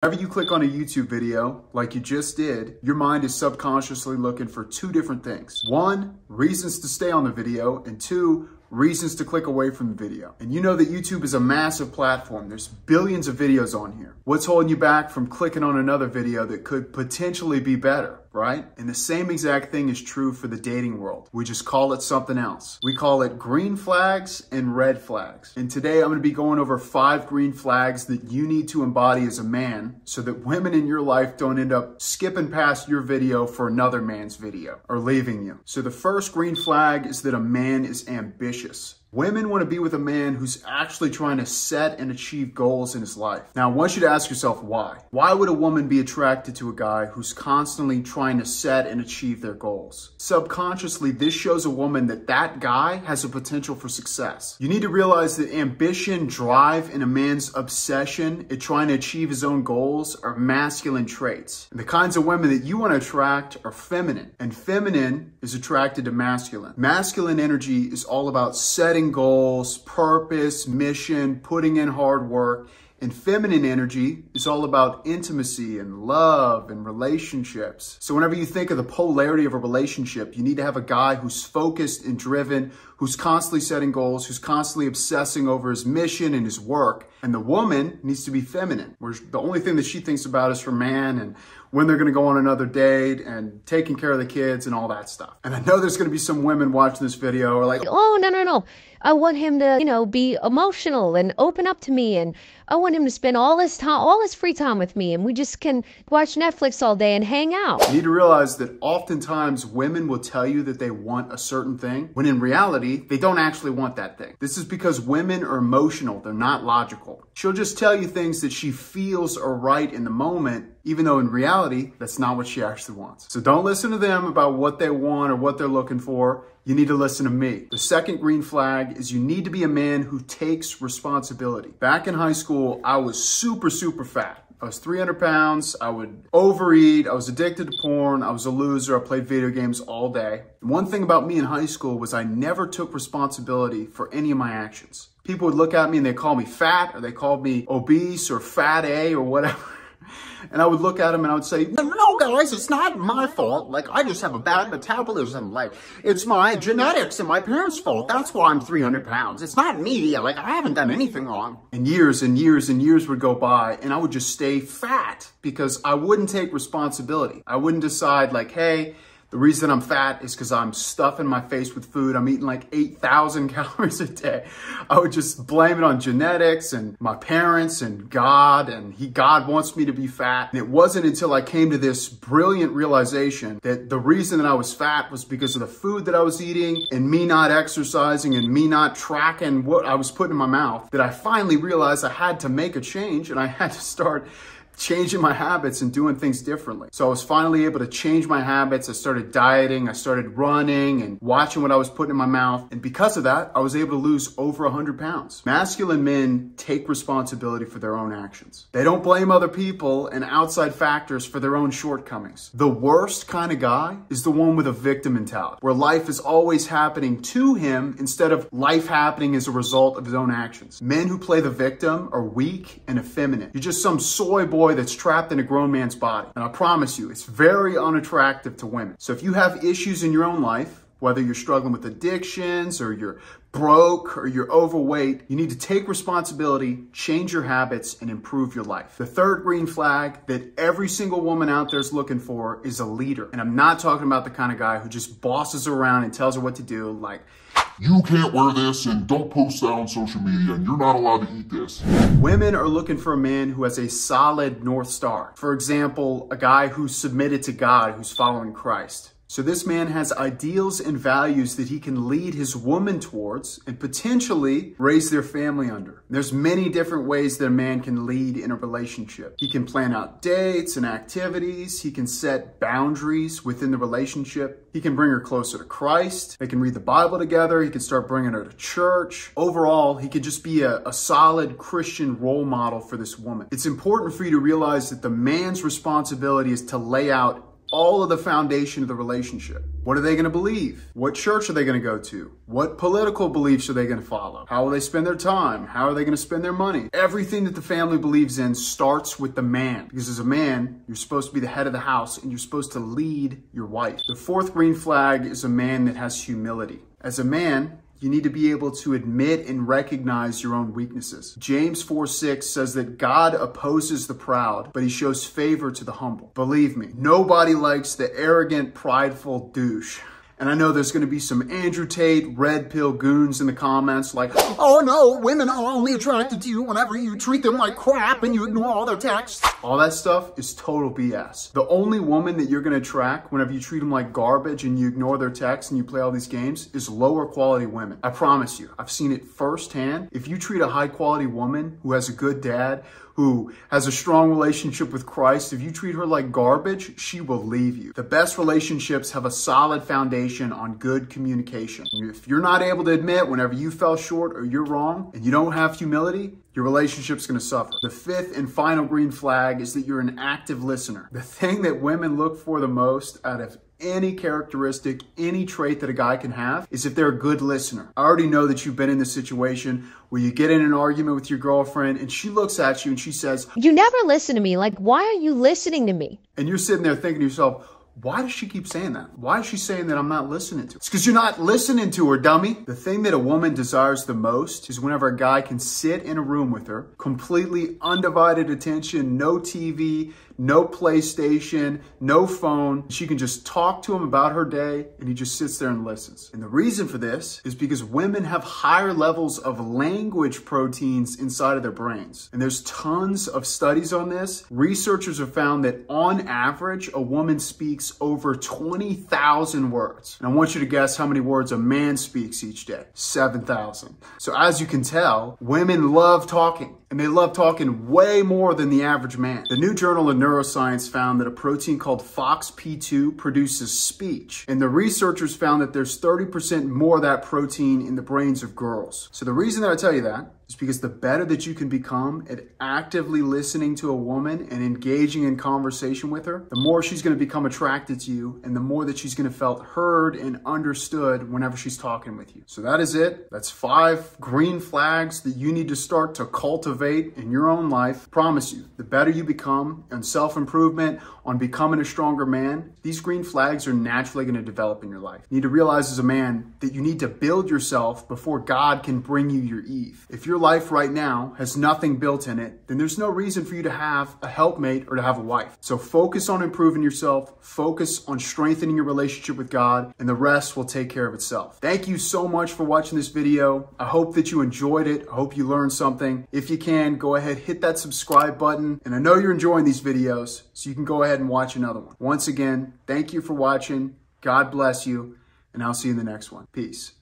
Whenever you click on a YouTube video, like you just did, your mind is subconsciously looking for two different things. One, reasons to stay on the video, and two, reasons to click away from the video. And you know that YouTube is a massive platform. There's billions of videos on here. What's holding you back from clicking on another video that could potentially be better, right? And the same exact thing is true for the dating world. We just call it something else. We call it green flags and red flags. And today I'm going to be going over 5 green flags that you need to embody as a man so that women in your life don't end up skipping past your video for another man's video or leaving you. So the first green flag is that a man is ambitious. Women want to be with a man who's actually trying to set and achieve goals in his life. Now, I want you to ask yourself why. Why would a woman be attracted to a guy who's constantly trying to set and achieve their goals? Subconsciously, this shows a woman that that guy has a potential for success. You need to realize that ambition, drive, and a man's obsession at trying to achieve his own goals are masculine traits. And the kinds of women that you want to attract are feminine, and feminine is attracted to masculine. Masculine energy is all about setting goals, purpose, mission, putting in hard work. And feminine energy is all about intimacy and love and relationships. So whenever you think of the polarity of a relationship, you need to have a guy who's focused and driven, who's constantly setting goals, who's constantly obsessing over his mission and his work. And the woman needs to be feminine, where the only thing that she thinks about is her man and when they're going to go on another date and taking care of the kids and all that stuff. And I know there's going to be some women watching this video who are like, oh, no. I want him to, be emotional and open up to me. And I want him to spend all his time, all his free time with me. And we just can watch Netflix all day and hang out. You need to realize that oftentimes women will tell you that they want a certain thing, when in reality, they don't actually want that thing. This is because women are emotional. They're not logical. She'll just tell you things that she feels are right in the moment, even though in reality, that's not what she actually wants. So don't listen to them about what they want or what they're looking for. You need to listen to me. The second green flag is you need to be a man who takes responsibility. Back in high school, I was super fat. I was 300 pounds, I would overeat, I was addicted to porn, I was a loser, I played video games all day. And one thing about me in high school was I never took responsibility for any of my actions. People would look at me and they call me fat, or they called me obese or fat A or whatever. And I would look at him and I would say, no, guys, it's not my fault. Like, I just have a bad metabolism. Like, it's my genetics and my parents' fault. That's why I'm 300 pounds. It's not me. Like, I haven't done anything wrong. And years and years and years would go by and I would just stay fat because I wouldn't take responsibility. I wouldn't decide like, hey, the reason I'm fat is because I'm stuffing my face with food. I'm eating like 8,000 calories a day. I would just blame it on genetics and my parents and God, and God wants me to be fat. And it wasn't until I came to this brilliant realization that the reason that I was fat was because of the food that I was eating and me not exercising and me not tracking what I was putting in my mouth, that I finally realized I had to make a change and I had to start changing my habits and doing things differently. So I was finally able to change my habits. I started dieting, I started running and watching what I was putting in my mouth. And because of that, I was able to lose over 100 pounds. Masculine men take responsibility for their own actions. They don't blame other people and outside factors for their own shortcomings. The worst kind of guy is the one with a victim mentality, where life is always happening to him instead of life happening as a result of his own actions. Men who play the victim are weak and effeminate. You're just some soy boy that's trapped in a grown man's body. And I promise you, it's very unattractive to women. So if you have issues in your own life, whether you're struggling with addictions or you're broke or you're overweight, you need to take responsibility, change your habits, and improve your life. The third green flag that every single woman out there is looking for is a leader. And I'm not talking about the kind of guy who just bosses around and tells her what to do, like, you can't wear this and don't post that on social media and you're not allowed to eat this. Women are looking for a man who has a solid North Star. For example, a guy who's submitted to God, who's following Christ. So this man has ideals and values that he can lead his woman towards and potentially raise their family under. There's many different ways that a man can lead in a relationship. He can plan out dates and activities. He can set boundaries within the relationship. He can bring her closer to Christ. They can read the Bible together. He can start bringing her to church. Overall, he could just be a solid Christian role model for this woman. It's important for you to realize that the man's responsibility is to lay out all of the foundation of the relationship. What are they going to believe? What church are they going to go to? What political beliefs are they going to follow? How will they spend their time? How are they going to spend their money? Everything that the family believes in starts with the man. Because as a man, you're supposed to be the head of the house and you're supposed to lead your wife. The fourth green flag is a man that has humility. As a man, you need to be able to admit and recognize your own weaknesses. James 4:6 says that God opposes the proud, but he shows favor to the humble. Believe me, nobody likes the arrogant, prideful douche. And I know there's going to be some Andrew Tate, red pill goons in the comments like, Oh no, women are only attracted to you whenever you treat them like crap and you ignore all their texts. all that stuff is total BS. The only woman that you're going to attract whenever you treat them like garbage and you ignore their texts and you play all these games is lower quality women. I promise you, I've seen it firsthand. If you treat a high quality woman who has a good dad, who has a strong relationship with Christ, if you treat her like garbage, she will leave you. The best relationships have a solid foundation on good communication. If you're not able to admit whenever you fell short or you're wrong and you don't have humility, your relationship's gonna suffer. The fifth and final green flag is that you're an active listener. The thing that women look for the most out of any characteristic, any trait that a guy can have is if they're a good listener. I already know that you've been in this situation where you get in an argument with your girlfriend and she looks at you and she says, You never listen to me. Like, why are you listening to me? and you're sitting there thinking to yourself, why does she keep saying that? Why is she saying that I'm not listening to her? It's because you're not listening to her, dummy. The thing that a woman desires the most is whenever a guy can sit in a room with her, completely undivided attention, no TV, no PlayStation, no phone. She can just talk to him about her day and he just sits there and listens. And the reason for this is because women have higher levels of language proteins inside of their brains. And there's tons of studies on this. Researchers have found that on average, a woman speaks over 20,000 words. And I want you to guess how many words a man speaks each day. 7,000. So as you can tell, women love talking. And they love talking way more than the average man. The New Journal of Neuroscience found that a protein called FOXP2 produces speech. And the researchers found that there's 30% more of that protein in the brains of girls. So the reason that I tell you that is because the better that you can become at actively listening to a woman and engaging in conversation with her, the more she's going to become attracted to you and the more that she's going to feel heard and understood whenever she's talking with you. So that is it. That's 5 green flags that you need to start to cultivate in your own life. I promise you, the better you become on self-improvement, on becoming a stronger man, these green flags are naturally going to develop in your life. You need to realize as a man that you need to build yourself before God can bring you your Eve. If your life right now has nothing built in it, then there's no reason for you to have a helpmate or to have a wife. So focus on improving yourself, focus on strengthening your relationship with God, and the rest will take care of itself. Thank you so much for watching this video. I hope that you enjoyed it. I hope you learned something. If you can, go ahead, hit that subscribe button. And I know you're enjoying these videos, so you can go ahead and watch another one. Once again, thank you for watching. God bless you, and I'll see you in the next one. Peace.